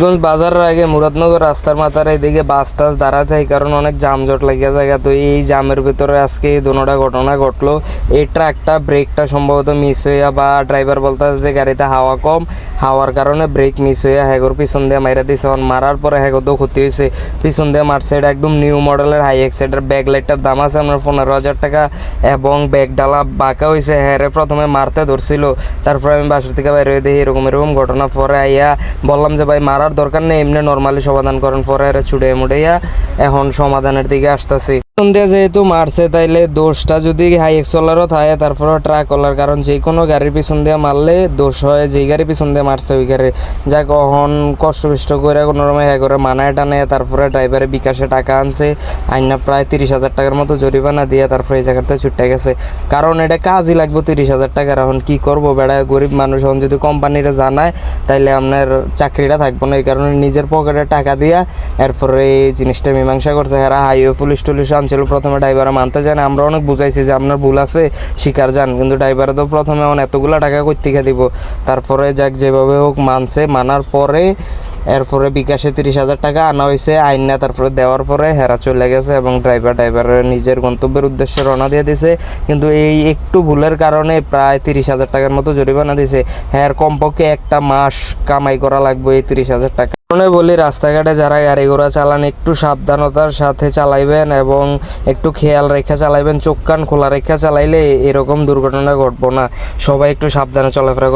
গঞ্জ বাজারের আগে মুরাদনগর রাস্তার মাথার এদিকে বাস টাস দাঁড়াতে এই কারণে অনেক যানজট লাগিয়ে জায়গা। তো এই জামের ভিতরে আজকে এই দুটোটা ঘটনা ঘটলো। এই ট্রাকটা ব্রেকটা সম্ভবত মিস হইয়া বা ড্রাইভার বলতে যে গাড়িতে হাওয়া কম, হাওয়ার কারণে ব্রেক মিস হইয়া হ্যাগোর পিছন দিয়ে মাইরা দিয়েছে। মারার পরে হ্যাগো তো ক্ষতি হয়েছে, পিছন দিয়ে মারছে। এটা একদম নিউ মডেলের হাই এক্সাইডের ব্যাক লাইটটার দাম আছে আপনার 15,000 টাকা এবং ব্যাগ ডালা বাঁকা হয়েছে। হ্যাঁ প্রথমে মারতে ধরছিল, তারপরে আমি বাসার থেকে বাইরে হয়ে দেখি এরকম ঘটনা। পরে আইয়া বললাম যে ভাই মারার দরকার নেই, এমনি নর্মালি সমাধান করেন। পরে এরা ছুটে মুড়াইয়া এখন সমাধানের দিকে আসতেছি। যেহেতু মারছে তাইলে দোষটা যদি হাই এক্সলারও থাকে তারপরে ট্রাকওয়ালার, কারণ যে কোনো গাড়ির পিছন দিয়ে মারলে দোষ হয় যেই গাড়ির পিছন দিয়ে মারছে ওই গাড়ি। যা কখন কষ্টবিষ্ট করে কোনো রকম হ্যাঁ করে মানায় টানে, তারপরে ড্রাইভারে বিকাশে টাকা আনছে, আইনা প্রায় 30,000 টাকার মতো জরিমানা দিয়ে তারপরে এই জায়গাতে ছুটে গেছে। কারণ এটা কাজই লাগবে 30,000 টাকার। এখন কী করবো বেড়া, গরিব মানুষ। এখন যদি কোম্পানিরা জানায় তাইলে আপনার চাকরিটা থাকবো না। এই কারণে নিজের পকেটে টাকা দিয়া এরপরে এই জিনিসটা মীমাংসা করছে। এরা হাইওয়ে পুলিশ টুলিশ আনছিল, প্রথমে ড্রাইভারে মানতে চায় না। আমরা অনেক বুঝাইছি যে আপনার ভুল আছে শিকার যান, কিন্তু ড্রাইভারে তো প্রথমে এতগুলো টাকা কর্তিকা দিব। তারপরে যাক যেভাবে হোক মানছে, মানার পরে এরপরে বিকাশে 30,000 টাকা আনা হয়েছে আইন না, তারপরে দেওয়ার পরে হেরা চলে গেছে এবং ড্রাইভারের নিজের গন্তব্যের উদ্দেশ্যে রওনা দিয়ে দিছে। কিন্তু এই একটু ভুলের কারণে প্রায় 30,000 টাকার মতো জরিমানা দিছে। হ্যাঁ কমপক্ষে একটা মাস কামাই করা লাগবে এই 30,000 টাকা। বলি রাস্তাঘাটে যারা গাড়ি ঘোড়া চালান একটু সাবধানতার সাথে চালাইবেন এবং একটু খেয়াল রেখে চালাইবেন। চোখ কান খোলা রেখে চালাইলে এরকম দুর্ঘটনা ঘটবো না। সবাই একটু সাবধানে চলাফেরা